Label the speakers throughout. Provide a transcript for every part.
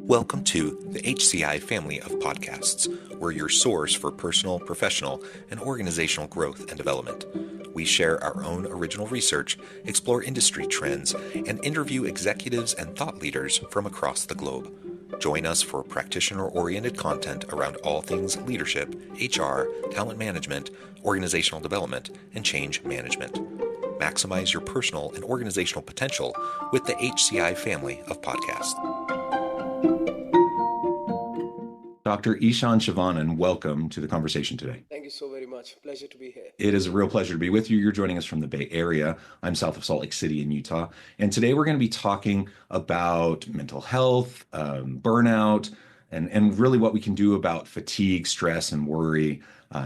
Speaker 1: Welcome to the HCI family of podcasts. We're your source for personal, professional, and organizational growth and development. We share our own original research, explore industry trends, and interview executives and thought leaders from across the globe. Join us for practitioner-oriented content around all things leadership, HR, talent management, organizational development, and change management. Maximize your personal and organizational potential with the HCI family of podcasts. Dr. Ishan Shivanand, welcome to the conversation today.
Speaker 2: Thank you so very much. Pleasure to be here.
Speaker 1: It is a real pleasure to be with you. You're joining us from the Bay Area. I'm south of Salt Lake City in Utah. And today we're going to be talking about mental health, burnout, and really what we can do about fatigue, stress, and worry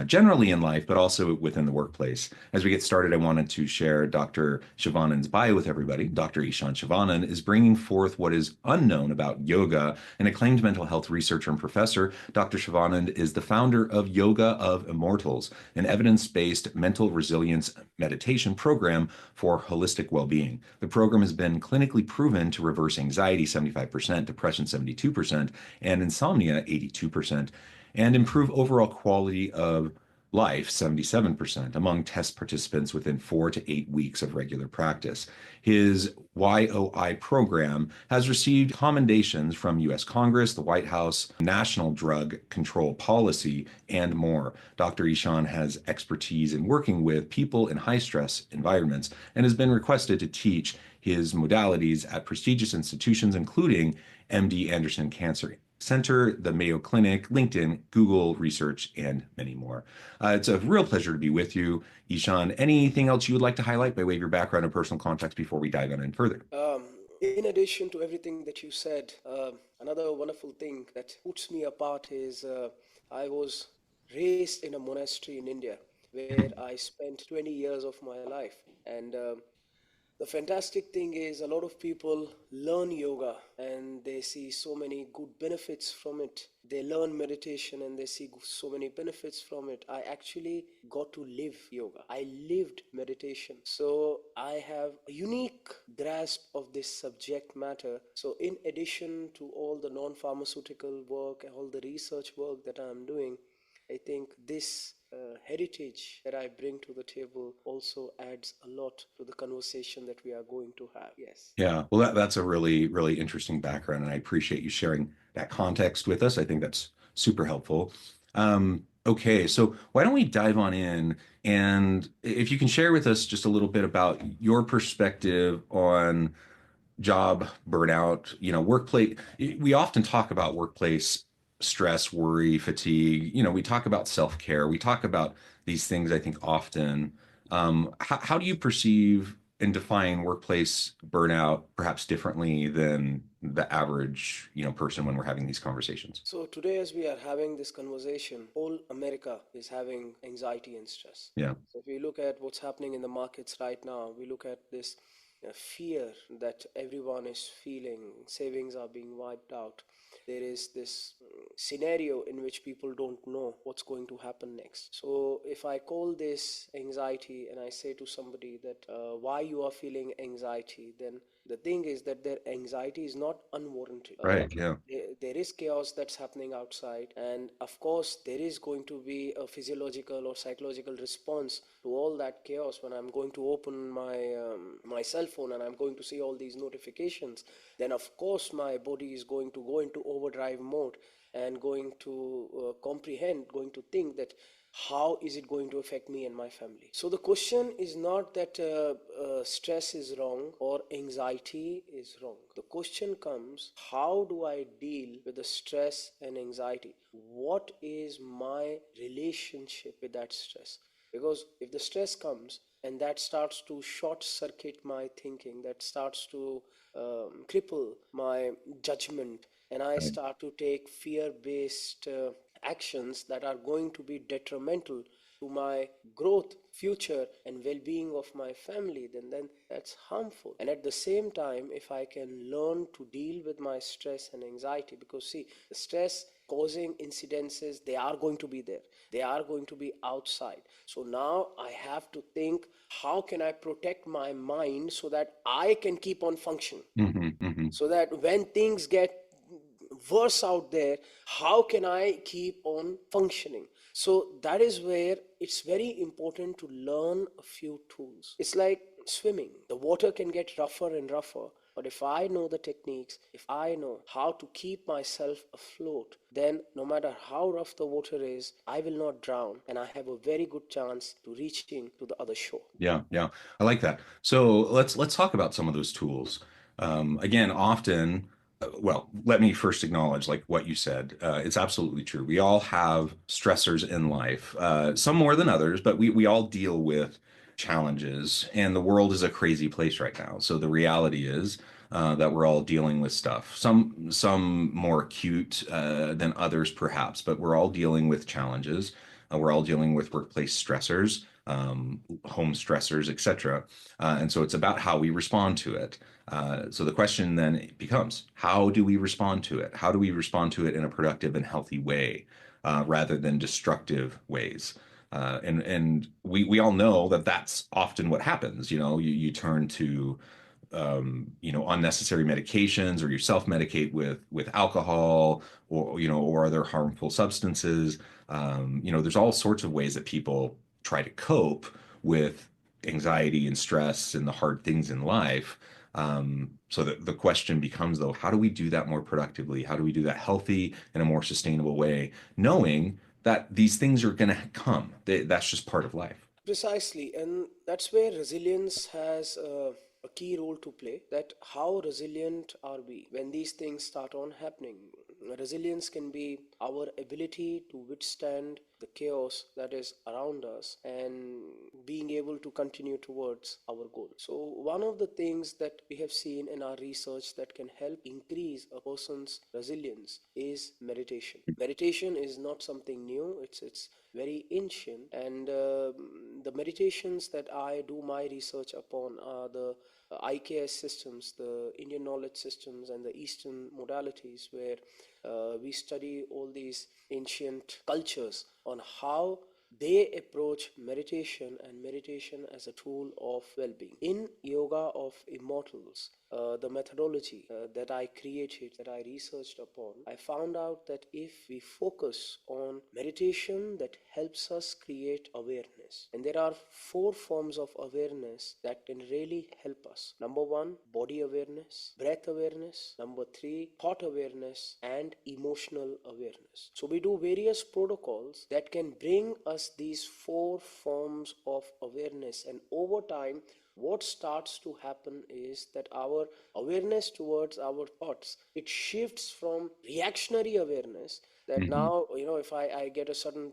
Speaker 1: generally in life, but also within the workplace. As we get started, I wanted to share Dr. Shivanand's bio with everybody. Dr. Ishan Shivanand is bringing forth what is unknown about yoga. An acclaimed mental health researcher and professor, Dr. Shivanand is the founder of Yoga of Immortals, an evidence-based mental resilience meditation program for holistic well-being. The program has been clinically proven to reverse anxiety 75%, depression 72%, and insomnia 82%. and improve overall quality of life 77% among test participants within 4 to 8 weeks of regular practice. His YOI program has received commendations from U.S. Congress, the White House, National Drug Control Policy, and more. Dr. Ishan has expertise in working with people in high-stress environments and has been requested to teach his modalities at prestigious institutions, including MD Anderson Cancer Center, the Mayo Clinic, LinkedIn, Google Research, and many more. It's a real pleasure to be with you, Ishan. Anything else you would like to highlight by way of your background and personal context before we dive in further?
Speaker 2: In addition to everything that you said, another wonderful thing that puts me apart is I was raised in a monastery in India where I spent 20 years of my life. And the fantastic thing is a lot of people learn yoga and they see so many good benefits from it. They learn meditation and they see so many benefits from it. I actually got to live yoga. I lived meditation. So I have a unique grasp of this subject matter. So in addition to all the non-pharmaceutical work and all the research work that I'm doing, I think this heritage that I bring to the table also adds a lot to the conversation that we are going to have. Yes.
Speaker 1: Yeah, well, that's a really, really interesting background, and I appreciate you sharing that context with us. I think that's super helpful. Okay, so why don't we dive on in, and if you can share with us just a little bit about your perspective on job burnout, workplace. We often talk about workplace stress, worry, fatigue. We talk about self-care. We talk about these things, I think, often. How do you perceive and define workplace burnout perhaps differently than the average, person when we're having these conversations?
Speaker 2: So today, as we are having this conversation, whole America is having anxiety and stress.
Speaker 1: Yeah.
Speaker 2: So if we look at what's happening in the markets right now, we look at this fear that everyone is feeling, savings are being wiped out. There is this scenario in which people don't know what's going to happen next. So if I call this anxiety and I say to somebody that why you are feeling anxiety, then the thing is that their anxiety is not unwarranted.
Speaker 1: Right. Yeah.
Speaker 2: There is chaos that's happening outside, and of course there is going to be a physiological or psychological response to all that chaos. When I'm going to open my cell phone and I'm going to see all these notifications, then of course my body is going to go into overdrive mode and going to going to think that how is it going to affect me and my family. So the question is not that stress is wrong or anxiety is wrong. The question comes, how do I deal with the stress and anxiety? What is my relationship with that stress? Because if the stress comes and that starts to short circuit my thinking, that starts to cripple my judgment, and I start to take fear-based actions that are going to be detrimental to my growth, future, and well-being of my family, then that's harmful. And at the same time, if I can learn to deal with my stress and anxiety, because see, the stress causing incidences, they are going to be there. They are going to be outside. So now I have to think, how can I protect my mind so that I can keep on functioning? So that when things get worse out there. How can I keep on functioning? So that is where it's very important to learn a few tools. It's like swimming. The water can get rougher and rougher, but if I know the techniques, if I know how to keep myself afloat, then no matter how rough the water is, I will not drown and I have a very good chance to reaching to the other shore.
Speaker 1: Yeah, yeah, I like that. So let's talk about some of those tools. Again, often, well, let me first acknowledge like what you said. It's absolutely true. We all have stressors in life, some more than others, but we all deal with challenges, and the world is a crazy place right now. So the reality is that we're all dealing with stuff. Some more acute than others, perhaps, but we're all dealing with challenges. We're all dealing with workplace stressors, home stressors, etc. And so it's about how we respond to it. So the question then becomes, how do we respond to it? How do we respond to it in a productive and healthy way, rather than destructive ways? And we all know that that's often what happens. You turn to unnecessary medications, or you self-medicate with alcohol, or other harmful substances. There's all sorts of ways that people try to cope with anxiety and stress and the hard things in life. So the question becomes, though, how do we do that more productively? How do we do that healthy in a more sustainable way, knowing that these things are going to come? That's just part of life.
Speaker 2: Precisely, and that's where resilience has a key role to play. That how resilient are we when these things start on happening? Resilience can be our ability to withstand the chaos that is around us and being able to continue towards our goal. So, one of the things that we have seen in our research that can help increase a person's resilience is meditation. Meditation is not something new, it's very ancient, and the meditations that I do my research upon are the IKS systems, the Indian knowledge systems, and the Eastern modalities, where we study all these ancient cultures on how they approach meditation and meditation as a tool of well-being. In Yoga of Immortals, the methodology that I created, that I researched upon, I found out that if we focus on meditation, that helps us create awareness. And there are four forms of awareness that can really help us. Number one, body awareness, breath awareness. Number three, thought awareness, and emotional awareness. So we do various protocols that can bring us these four forms of awareness, and over time what starts to happen is that our awareness towards our thoughts, it shifts from reactionary awareness, that
Speaker 1: Mhm.
Speaker 2: now if I get a sudden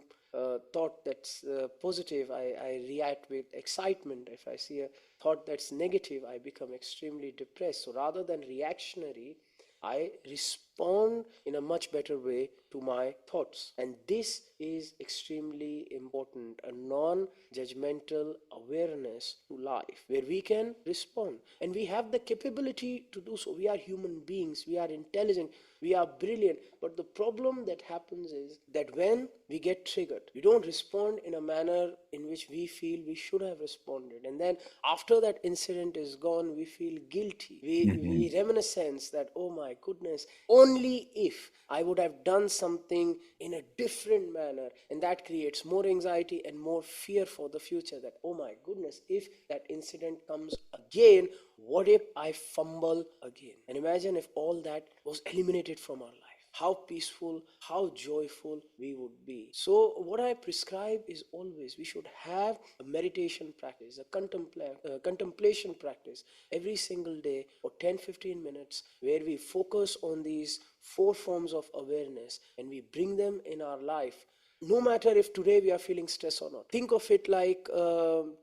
Speaker 2: thought that's positive, I react with excitement. If I see a thought that's negative, I become extremely depressed. So rather than reactionary, I respond in a much better way to my thoughts. And this is extremely important, a non judgmental awareness to life where we can respond. And we have the capability to do so. We are human beings, we are intelligent, we are brilliant. But the problem that happens is that when we get triggered, we don't respond in a manner in which we feel we should have responded. And then after that incident is gone, we feel guilty. We
Speaker 1: Mhm.
Speaker 2: reminiscence that, oh my goodness, only if I would have done something in a different manner. And that creates more anxiety and more fear for the future, that, oh my goodness, if that incident comes again, what if I fumble again? And imagine if all that was eliminated from our life, how peaceful, how joyful we would be. So, what I prescribe is always we should have a meditation practice, a contemplation practice every single day for 10-15 minutes, where we focus on these four forms of awareness and we bring them in our life, no matter if today we are feeling stress or not. Think of it like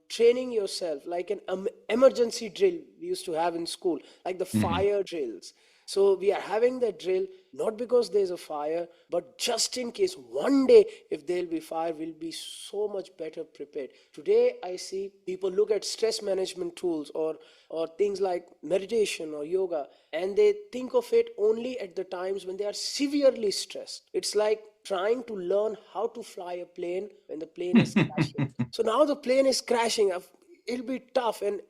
Speaker 2: training yourself, like an emergency drill we used to have in school, like the
Speaker 1: Mhm.
Speaker 2: fire drills. So we are having that drill not because there's a fire, but just in case one day if there'll be fire, we'll be so much better prepared. Today I see people look at stress management tools, or things like meditation or yoga, and they think of it only at the times when they are severely stressed. It's like trying to learn how to fly a plane when the plane is crashing. So now the plane is crashing. It'll be tough, and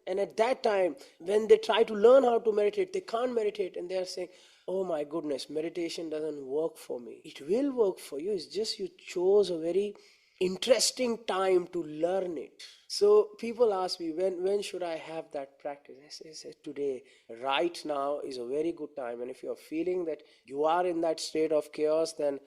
Speaker 2: at that time when they try to learn how to meditate, they can't meditate, and they're saying, oh my goodness, meditation doesn't work for me. It will work for you. It's just you chose a very interesting time to learn it. So people ask me, when should I have that practice? I say today, right now is a very good time. And if you're feeling that you are in that state of chaos, then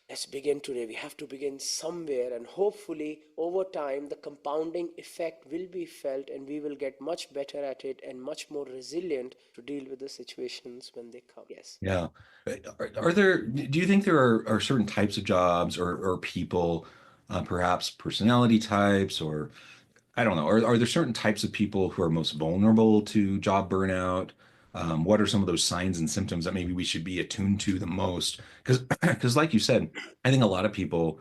Speaker 2: let's begin today. We have to begin somewhere, and hopefully over time the compounding effect will be felt, and we will get much better at it and much more resilient to deal with the situations when they come. Yes.
Speaker 1: Yeah. Are there, do you think there are certain types of jobs or people, perhaps personality types, or I don't know, are there certain types of people who are most vulnerable to job burnout? What are some of those signs and symptoms that maybe we should be attuned to the most? Because like you said, I think a lot of people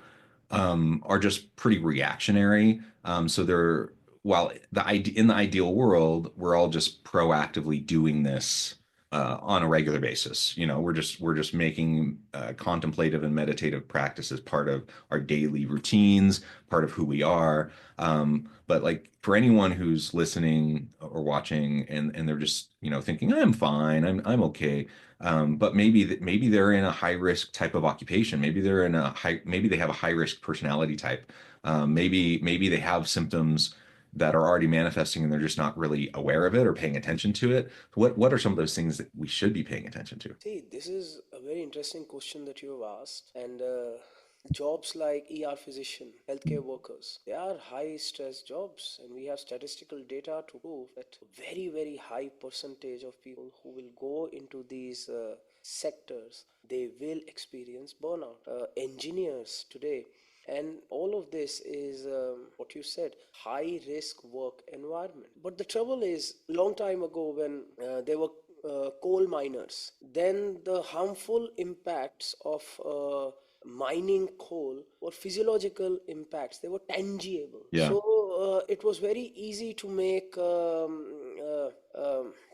Speaker 1: are just pretty reactionary. So they're, while in the ideal world, we're all just proactively doing this on a regular basis. You know, we're just making contemplative and meditative practices part of our daily routines, part of who we are. But like for anyone who's listening or watching, and they're just thinking I'm fine, I'm okay. But maybe they're in a high risk type of occupation. Maybe they have a high risk personality type. Maybe they have symptoms that are already manifesting and they're just not really aware of it or paying attention to it. What are some of those things that we should be paying attention to?
Speaker 2: See, this is a very interesting question that you have asked. And jobs like ER physician, healthcare workers, they are high stress jobs. And we have statistical data to prove that a very, very high percentage of people who will go into these sectors, they will experience burnout. Engineers today, and all of this is what you said, high risk work environment. But the trouble is, long time ago when there were coal miners, then the harmful impacts of mining coal were physiological impacts, they were tangible.
Speaker 1: Yeah.
Speaker 2: So it was very easy to make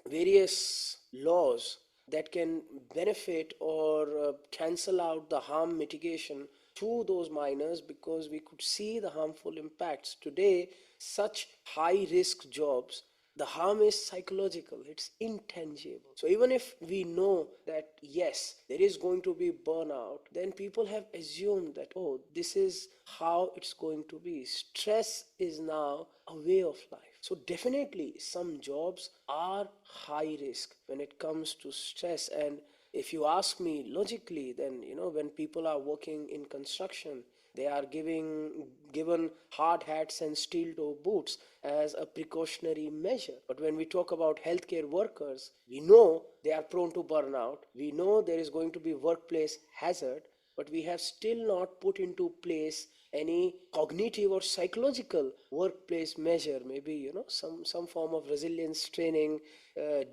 Speaker 2: various laws that can benefit or cancel out the harm mitigation to those miners, because we could see the harmful impacts. Today, such high risk jobs, the harm is psychological, it's intangible. So even if we know that yes, there is going to be burnout, then people have assumed that, oh, this is how it's going to be. Stress is now a way of life. So definitely some jobs are high risk when it comes to stress. And if you ask me logically, then when people are working in construction, they are given hard hats and steel toe boots as a precautionary measure. But when we talk about healthcare workers, we know they are prone to burnout. We know there is going to be workplace hazard, but we have still not put into place any cognitive or psychological workplace measure. Maybe some form of resilience training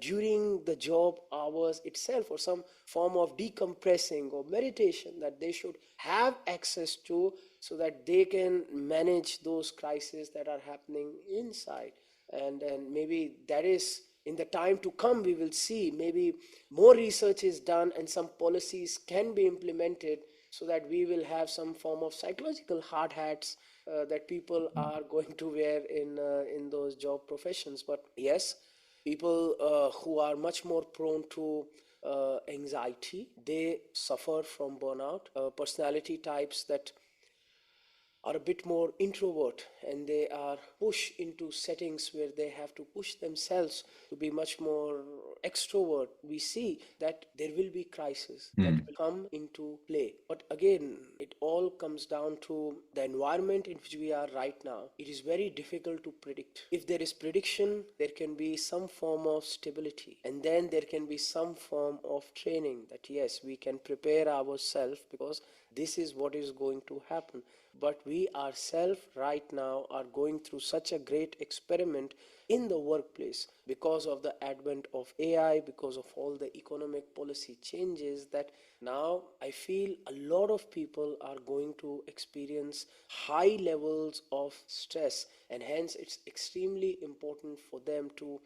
Speaker 2: during the job hours itself, or some form of decompressing or meditation that they should have access to, so that they can manage those crises that are happening inside. And maybe that is, in the time to come, we will see maybe more research is done and some policies can be implemented, so that we will have some form of psychological hard hats that people are going to wear in those job professions. But yes, people who are much more prone to anxiety, they suffer from burnout. Personality types that are a bit more introvert, and they are pushed into settings where they have to push themselves to be much more extrovert, we see that there will be crises that
Speaker 1: Hmm.
Speaker 2: will come into play. But again, it all comes down to the environment in which we are right now. It is very difficult to predict. If there is prediction, there can be some form of stability, and then there can be some form of training that yes, we can prepare ourselves because this is what is going to happen. But we ourselves right now are going through such a great experiment in the workplace because of the advent of AI, because of all the economic policy changes, that now I feel a lot of people are going to experience high levels of stress, and hence it's extremely important for them to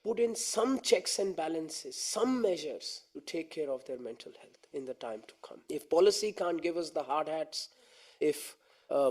Speaker 2: put in some checks and balances, some measures to take care of their mental health in the time to come. If policy can't give us the hard hats, if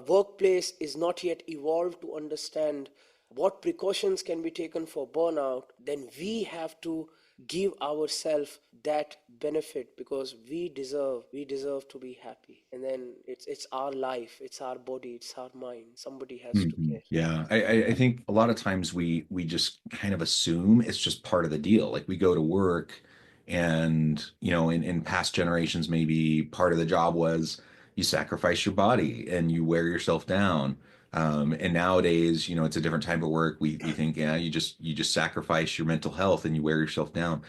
Speaker 2: workplace is not yet evolved to understand what precautions can be taken for burnout, then we have to give ourselves that benefit, because we deserve to be happy. And then it's our life, it's our body, it's our mind. Somebody has to care.
Speaker 1: Yeah, I think a lot of times we just kind of assume it's just part of the deal. Like we go to work and, in past generations, maybe part of the job was you sacrifice your body and you wear yourself down. And nowadays, it's a different type of work. We think, yeah, you just sacrifice your mental health and you wear yourself down.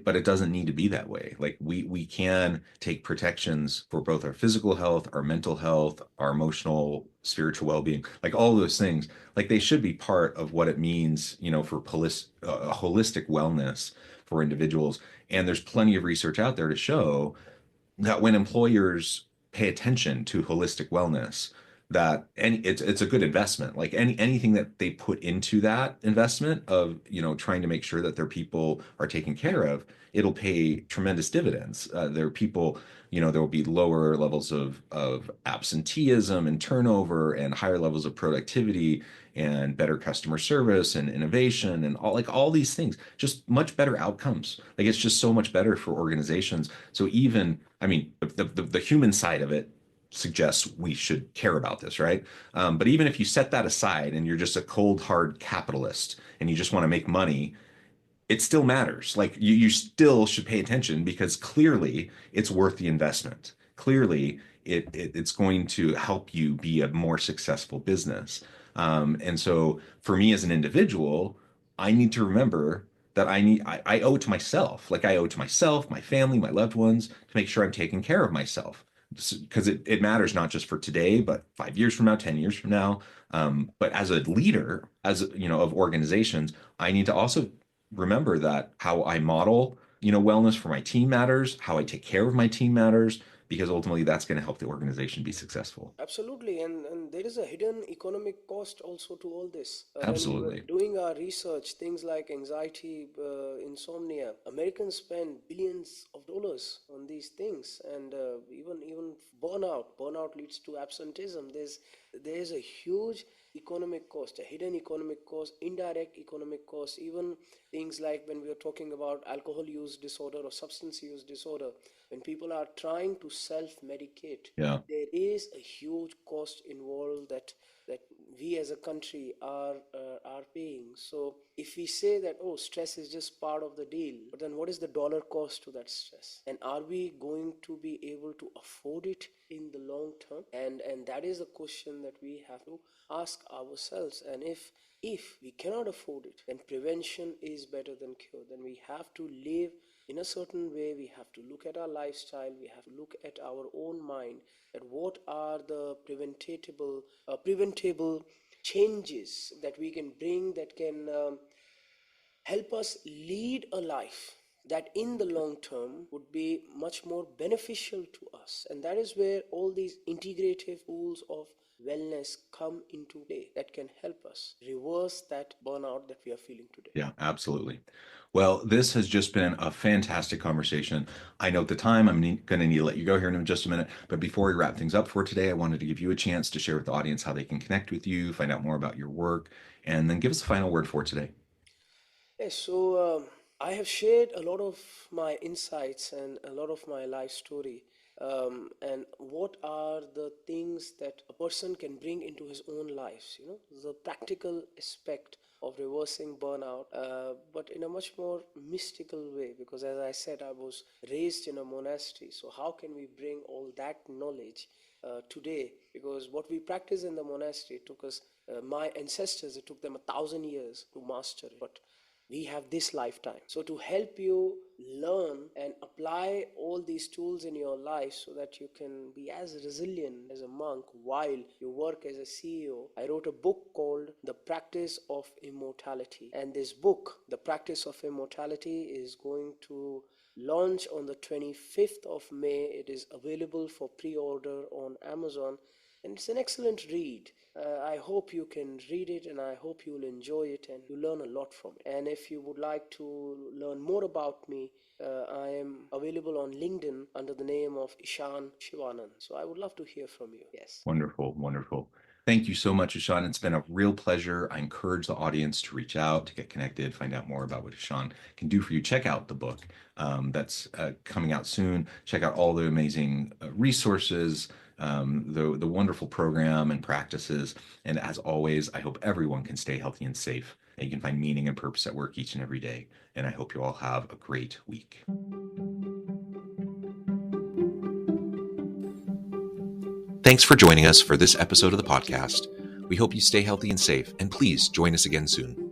Speaker 1: But it doesn't need to be that way. Like we can take protections for both our physical health, our mental health, our emotional, spiritual well-being, like all those things. Like they should be part of what it means, for holistic wellness for individuals. And there's plenty of research out there to show that when employers pay attention to holistic wellness, that it's a good investment. Like anything that they put into that investment of, trying to make sure that their people are taken care of, it'll pay tremendous dividends. There are people, there will be lower levels of absenteeism and turnover and higher levels of productivity and better customer service and innovation and all these things, just much better outcomes. Like it's just so much better for organizations. So even, I mean, the human side of it suggests we should care about this, right? But even if you set that aside and you're just a cold, hard capitalist and you just want to make money, it still matters. Like you still should pay attention because clearly it's worth the investment. Clearly, it's going to help you be a more successful business. And so for me as an individual, I need to remember that I owe it to myself. Like I owe it to myself, my family, my loved ones to make sure I'm taking care of myself. Because it matters not just for today, but 5 years from now, 10 years from now. But as a leader, of organizations, I need to also remember that how I model, wellness for my team matters, how I take care of my team matters, because ultimately that's going to help the organization be successful.
Speaker 2: Absolutely, and there is a hidden economic cost also to all this. When we were
Speaker 1: Absolutely.
Speaker 2: doing our research, things like anxiety, insomnia, Americans spend billions of dollars on these things, and even burnout. Burnout leads to absenteeism. There's a huge economic cost, a hidden economic cost, indirect economic cost. Even things like when we are talking about alcohol use disorder or substance use disorder, when people are trying to self-medicate,
Speaker 1: Yeah.
Speaker 2: there is a huge cost involved that we as a country are paying. So if we say that, oh, stress is just part of the deal, but then what is the dollar cost to that stress, and are we going to be able to afford it in the long term? And that is a question that we have to ask ourselves. And if we cannot afford it, then prevention is better than cure. Then we have to live in a certain way. We have to look at our lifestyle, we have to look at our own mind, at what are the preventable changes that we can bring, that can help us lead a life that in the long term would be much more beneficial to us. And that is where all these integrative tools of wellness come into play, that can help us reverse that burnout that we are feeling today.
Speaker 1: Yeah, absolutely. Well, this has just been a fantastic conversation. I know at the time I'm going to need to let you go here in just a minute, but before we wrap things up for today, I wanted to give you a chance to share with the audience how they can connect with you, find out more about your work, and then give us a final word for today.
Speaker 2: Yes, so I have shared a lot of my insights and a lot of my life story. And what are the things that a person can bring into his own lives, the practical aspect of reversing burnout, but in a much more mystical way. Because as I said, I was raised in a monastery. So how can we bring all that knowledge today? Because what we practice in the monastery took us, my ancestors, it took them 1,000 years to master it. But we have this lifetime. So to help you learn and apply all these tools in your life so that you can be as resilient as a monk while you work as a CEO, I wrote a book called The Practice of Immortality. And this book, The Practice of Immortality, is going to launch on the 25th of May. It is available for pre-order on Amazon, and it's an excellent read. I hope you can read it, and I hope you'll enjoy it and you learn a lot from it. And if you would like to learn more about me, I am available on LinkedIn under the name of Ishan Shivanand. So I would love to hear from you. Yes.
Speaker 1: Wonderful, wonderful. Thank you so much, Ishan. It's been a real pleasure. I encourage the audience to reach out, to get connected, find out more about what Ishan can do for you. Check out the book that's coming out soon. Check out all the amazing resources, the wonderful program and practices. And as always, I hope everyone can stay healthy and safe, and you can find meaning and purpose at work each and every day. And I hope you all have a great week. Thanks for joining us for this episode of the podcast. We hope you stay healthy and safe, and please join us again soon.